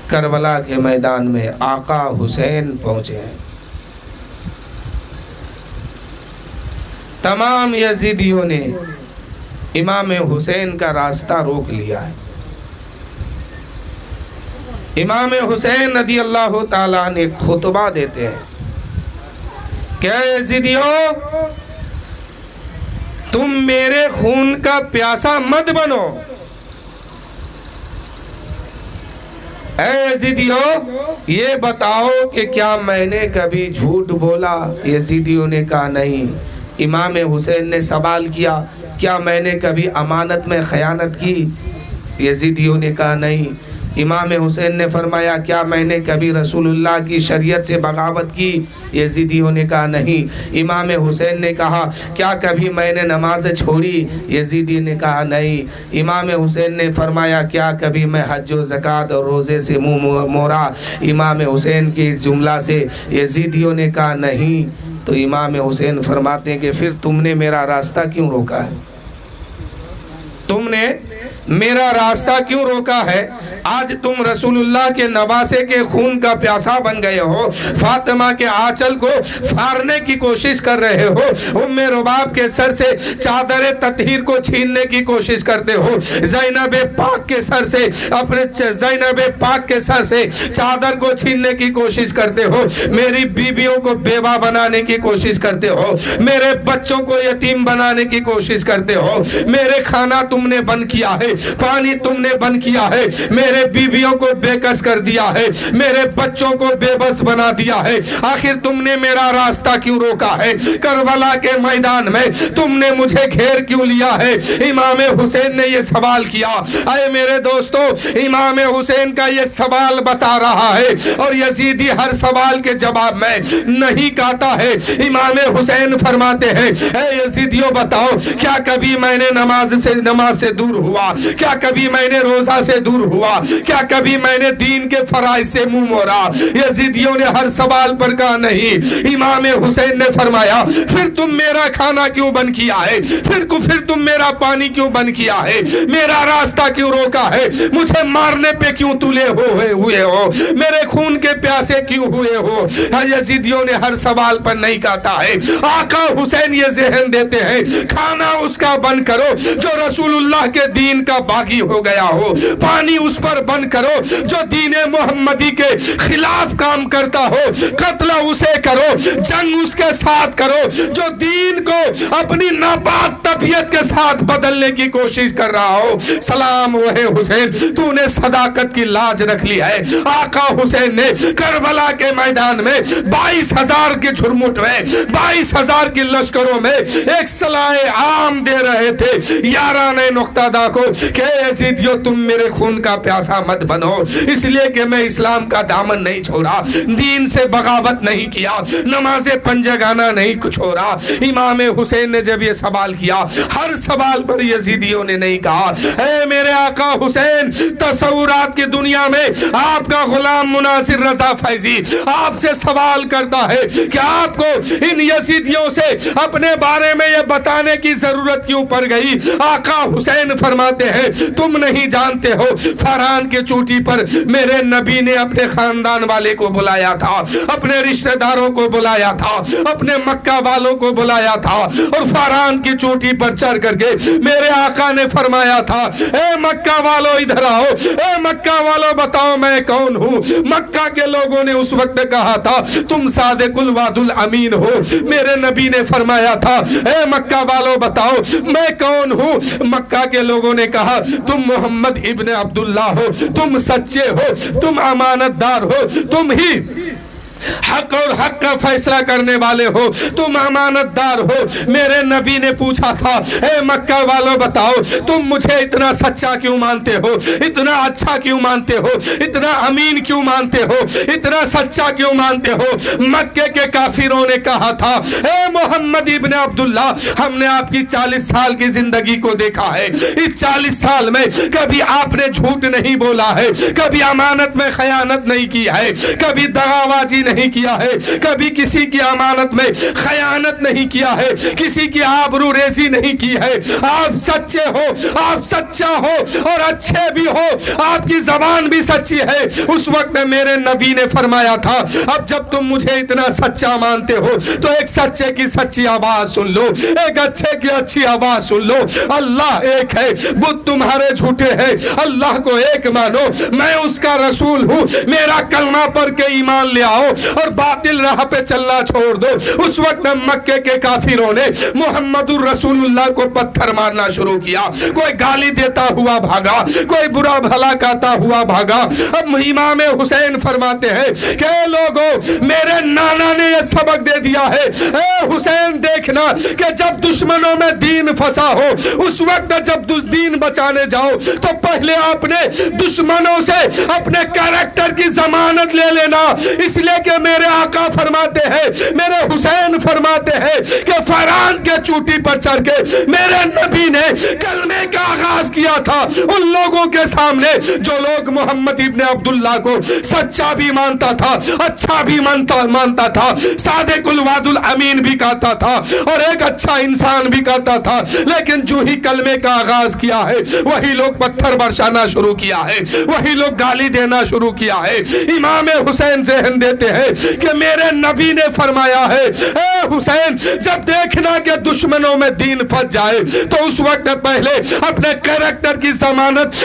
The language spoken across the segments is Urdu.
کربلا کے میدان میں آقا حسین پہنچے ہیں۔ تمام یزیدیوں نے امام حسین کا راستہ روک لیا ہے۔ امام حسین رضی اللہ تعالیٰ نے خطبہ دیتے ہیں کہ اے یزیدیوں، تم میرے خون کا پیاسا مت بنو۔ اے یزیدیوں، یہ بتاؤ کہ کیا میں نے کبھی جھوٹ بولا؟ یزیدیوں نے کہا نہیں۔ امام حسین نے سوال کیا کیا میں نے کبھی امانت میں خیانت کی؟ یزیدیوں نے کہا نہیں۔ امام حسین نے فرمایا کیا میں نے کبھی رسول اللہ کی شریعت سے بغاوت کی؟ یزیدیوں نے کہا نہیں۔ امام حسین نے کہا کیا کبھی میں نے نماز چھوڑی؟ یزیدی نے کہا نہیں۔ امام حسین نے فرمایا کیا کبھی میں حج و زکوٰۃ اور روزے سے منہ موڑا؟ امام حسین کی جملہ سے یزیدیوں نے کہا نہیں۔ تو امام حسین فرماتے ہیں کہ پھر تم نے میرا راستہ کیوں روکا ہے؟ تم نے میرا راستہ کیوں روکا ہے؟ آج تم رسول اللہ کے نواسے کے خون کا پیاسا بن گئے ہو، فاطمہ کے آنچل کو پھاڑنے کی کوشش کر رہے ہو، ام رباب کے سر سے چادر تطہیر کو چھیننے کی کوشش کرتے ہو، زینب پاک کے سر سے چادر کو چھیننے کی کوشش کرتے ہو، میری بیویوں کو بیوہ بنانے کی کوشش کرتے ہو، میرے بچوں کو یتیم بنانے کی کوشش کرتے ہو، میرے کھانا تم نے بند کیا ہے، پانی تم نے بند کیا ہے، میرے بیویوں کو بے کس کر دیا ہے، میرے بچوں کو بے بس بنا دیا ہے، آخر تم نے میرا راستہ کیوں روکا ہے؟ کربلا کے میدان میں تم نے مجھے گھیر کیوں لیا ہے؟ امام حسین نے یہ سوال کیا۔ اے میرے دوستو، امام حسین کا یہ سوال بتا رہا ہے اور یزیدی ہر سوال کے جواب میں نہیں کہتا ہے۔ امام حسین فرماتے ہیں اے یزیدیوں بتاؤ، کیا کبھی میں نے نماز سے دور ہوا؟ کیا کبھی میں نے روزہ سے دور ہوا؟ کیا کبھی میں نے دین کے فرائض سے منہ موڑا؟ یزیدیوں نے ہر سوال پر کہا نہیں۔ امام حسین نے فرمایا پھر تم میرا کھانا کیوں بند کیا ہے؟ پھر تم میرا پانی کیوں بند کیا ہے؟ میرا راستہ کیوں روکا ہے؟ مجھے مارنے پہ کیوں تلے ہوئے ہو؟ میرے خون کے پیاسے کیوں ہوئے ہو؟ یزیدیوں نے ہر سوال پر نہیں کہتا ہے۔ آقا حسین یہ ذہن دیتے ہیں کھانا اس کا بند کرو جو رسول اللہ کے دین کا باغی ہو گیا ہو، پانی اس پر بند کرو جو دین محمدی کے خلاف کام کرتا ہو، قتل اسے کرو، جنگ اس کے ساتھ کرو جو دین کو اپنی ناپاک طبیعت کے ساتھ بدلنے کی کوشش کر رہا ہو۔ سلام وہے حسین، تو نے صداقت کی لاج رکھ لی ہے۔ آقا حسین نے کربلا کے میدان میں 22,000 کے جھرمٹ میں 22,000 کی لشکروں میں ایک صلاح عام دے رہے تھے یاران نقطہ دا کو کہ یزیدیو تم میرے خون کا پیاسا مت بنو، اس لیے کہ میں اسلام کا دامن نہیں چھوڑا، دین سے بغاوت نہیں کیا، نماز پنجگانہ نہیں چھوڑا۔ امام حسین نے جب یہ سوال کیا، ہر سوال پر یزیدیوں نے نہیں کہا اے میرے آقا حسین، تصورات کی دنیا میں آپ کا غلام مناصر رضا فیضی آپ سے سوال کرتا ہے کہ آپ کو ان یزیدیوں سے اپنے بارے میں یہ بتانے کی ضرورت کیوں پڑ گئی؟ آقا حسین فرماتے ہیں تم نہیں جانتے ہو، فاران کے چوٹی پر میرے نبی نے اپنے خاندان والے کو بلایا تھا، اپنے رشتہ داروں کو بلایا تھا، اپنے مکہ والوں کو بلایا تھا، اور فاران کی چوٹی پر چڑھ کر کے میرے آقا نے فرمایا تھا اے مکہ والو ادھر آؤ، اے مکہ والو بتاؤ میں کون ہوں؟ مکہ کے لوگوں نے اس وقت کہا تھا تم صادق الوعد الامین ہو۔ میرے نبی نے فرمایا تھا اے مکہ والو بتاؤ میں کون ہوں؟ مکہ کے لوگوں نے کہا تم محمد ابن عبداللہ ہو، تم سچے ہو، تم امانت دار ہو، تم ہی حق اور حق کا فیصلہ کرنے والے ہو، تم امانت دار ہو۔ میرے نبی نے پوچھا تھا اے مکہ والو بتاؤ تم مجھے اتنا سچا کیوں مانتے ہو، اتنا اچھا کیوں مانتے ہو، اتنا امین کیوں مانتے ہو، اتنا سچا کیوں مانتے ہو؟ مکے کے کافروں نے کہا تھا اے محمد ابن عبداللہ ہم نے آپ کی 40 سال کی زندگی کو دیکھا ہے، اس 40 سال میں کبھی آپ نے جھوٹ نہیں بولا ہے، کبھی امانت میں خیانت نہیں کی ہے، کبھی دغابازی نہیں کیا ہے, کبھی کسی کی امانت میں خیانت نہیں کیا ہے, کسی کی آبرو ریزی نہیں کی ہے. آپ سچے ہو, آپ سچا ہو اور اچھے بھی ہو, آپ کی زبان بھی سچی ہے. اس وقت میرے نبی نے فرمایا تھا اب جب تم مجھے اتنا سچا مانتے ہو تو ایک سچے کی سچی آواز سن لو, ایک اچھے کی اچھی آواز سن لو. اللہ ایک ہے, بت تمہارے جھوٹے ہیں, اللہ کو ایک مانو, میں اس کا رسول ہوں, میرا کلمہ پڑھ کے ایمان لے آؤ اور باطل راہ پہ چلنا چھوڑ دو. اس وقت مکے کے کافروں نے محمد الرسول اللہ کو پتھر مارنا شروع کیا, کوئی گالی دیتا ہوا بھاگا, کوئی برا بھلا کہتا ہوا بھاگا. اب امام حسین فرماتے ہیں کہ اے لوگوں, میرے نانا نے یہ سبق دے دیا ہے, اے حسین دیکھنا کہ جب دشمنوں میں دین پھنسا ہو, اس وقت جب دین بچانے جاؤ تو پہلے اپنے دشمنوں سے اپنے کریکٹر کی ضمانت لے لینا. اس لیے کہ میرے آقا فرماتے ہیں, میرے حسین فرماتے ہیں کہ فران کے چوٹی پر چڑھ کے میرے نبی نے کلمے کا آغاز کیا تھا ان لوگوں کے سامنے جو لوگ محمد ابن عبداللہ کو سچا بھی مانتا تھا, اچھا بھی مانتا تھا, صادق الوعد الامین بھی کہتا تھا اور ایک اچھا انسان بھی کہتا تھا. لیکن جو ہی کلمے کا آغاز کیا ہے وہی لوگ پتھر برسانا شروع کیا ہے, وہی لوگ گالی دینا شروع کیا ہے. امام حسین ذہن دیتے ہیں کہ میرے نبی نے فرمایا ہے اے حسین جب دیکھنا کہ دشمنوں میں دین پھنس جائے تو اس وقت پہلے اپنے کریکٹر کی ضمانت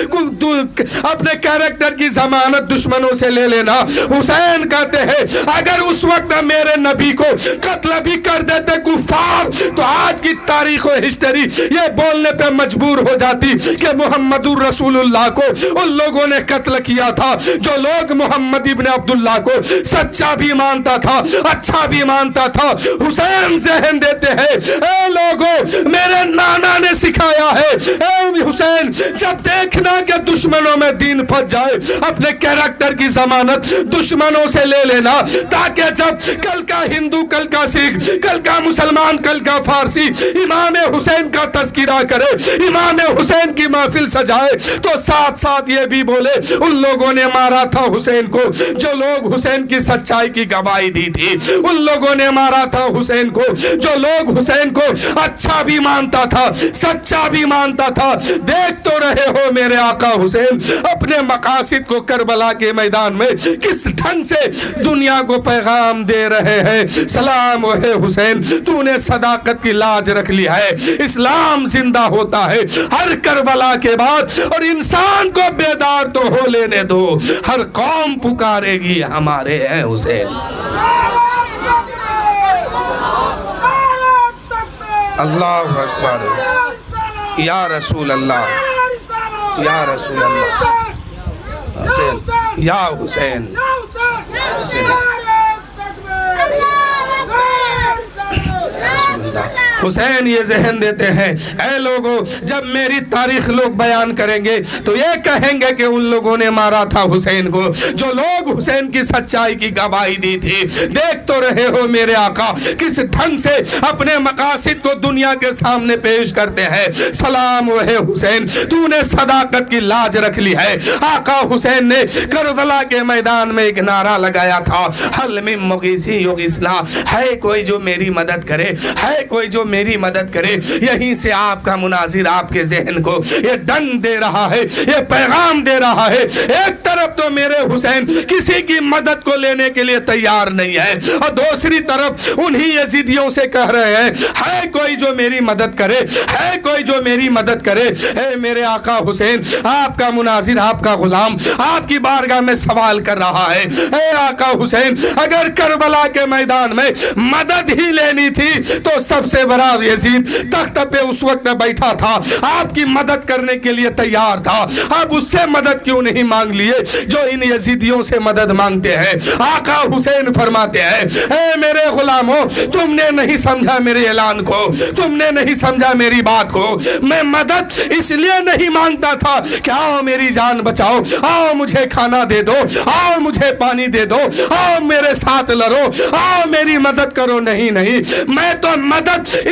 دشمنوں سے لے لینا. حسین کہتے ہیں اگر اس وقت میرے نبی کو قتل بھی کر دیتے کفار تو آج کی تاریخ و ہسٹری یہ بولنے پہ مجبور ہو جاتی کہ محمد الرسول اللہ کو ان لوگوں نے قتل کیا تھا جو لوگ محمد ابن عبداللہ کو سچا بھی مانتا تھا, اچھا بھی مانتا تھا. حسین ذہن دیتے ہیں اے لوگوں, میرے نانا نے سکھایا ہے اے حسین جب دیکھنا کہ دشمنوں میں دین پھنس جائے اپنے کریکٹر کی ضمانت دشمنوں سے لے لینا, تاکہ جب کل کا ہندو, کل کا سکھ, کل کا مسلمان, کل کا فارسی امام حسین کا تذکرہ کرے, امام حسین کی محفل سجائے تو ساتھ ساتھ یہ بھی بولے ان لوگوں نے مارا تھا حسین کو جو لوگ حسین کی سچائی کی گواہی دی تھی, ان لوگوں نے مارا تھا حسین کو جو لوگ حسین کو اچھا بھی مانتا تھا, سچا بھی مانتا تھا. دیکھ تو رہے ہو میرے آقا حسین اپنے مقاصد کو کربلا کے میدان میں کس ڈھنگ سے دنیا کو پیغام دے رہے ہیں. سلام ہے حسین, تو نے صداقت کی لاج رکھ لی ہے, اسلام زندہ ہوتا ہے ہر کربلا کے بعد, اور انسان کو بیدار تو ہو لینے دو, ہر قوم پکارے گی ہمارے ہیں حسین. اللہ اکبر, یا رسول اللہ, یا رسول اللہ, حسین, یا حسین, حسین یہ ذہن دیتے ہیں اے لوگوں جب میری تاریخ لوگ بیان کریں گے تو یہ کہیں گے کہ ان لوگوں نے مارا تھا حسین کو جو لوگ حسین کی سچائی کی گواہی دی تھی. دیکھ تو رہے ہو میرے آقا کس ڈھنگ سے اپنے مقاصد کو دنیا کے سامنے پیش کرتے ہیں. سلام ہے حسین, تو نے صداقت کی لاج رکھ لی ہے. آقا حسین نے کربلا کے میدان میں ایک نعرہ لگایا تھا, حل من مغیثی یغیثنا, ہے کوئی جو میری مدد کرے, ہے کوئی جو میری مدد کرے. یہیں سے آپ کا مناظر آپ کے ذہن کو یہ ڈنگ دے رہا ہے, یہ پیغام دے رہا ہے. ایک طرف تو میرے حسین کسی کی مدد کو لینے کے لیے تیار نہیں ہے, اور دوسری طرف انہی یزیدیوں سے کہہ رہے ہیں ہے کوئی جو میری مدد کرے, ہے کوئی جو میری مدد کرے. اے میرے آقا حسین, آپ کا مناظر, آپ کا غلام آپ کی بارگاہ میں سوال کر رہا ہے. اے آقا حسین, اگر کربلا کے میدان میں مدد ہی لینی تھی تو سب سے بڑا یزید تخت پہ اس وقت بیٹھا تھا, آپ کی مدد کرنے کے لیے تیار تھا. اب اس سے مدد کیوں نہیں مانگ لیے جو ان یزیدیوں سے مدد مانگتے ہیں. آقا حسین فرماتے ہیں اے میرے غلاموں, تم نے نہیں سمجھا میرے اعلان کو, تم نے نہیں سمجھا میری بات کو. میں مدد اس لیے نہیں مانگتا تھا کہ آؤ میری جان بچاؤ, آؤ مجھے کھانا دے دو, آؤ مجھے پانی دے دو, آؤ میرے ساتھ لڑو, آؤ میری مدد کرو. نہیں, میں تو مدد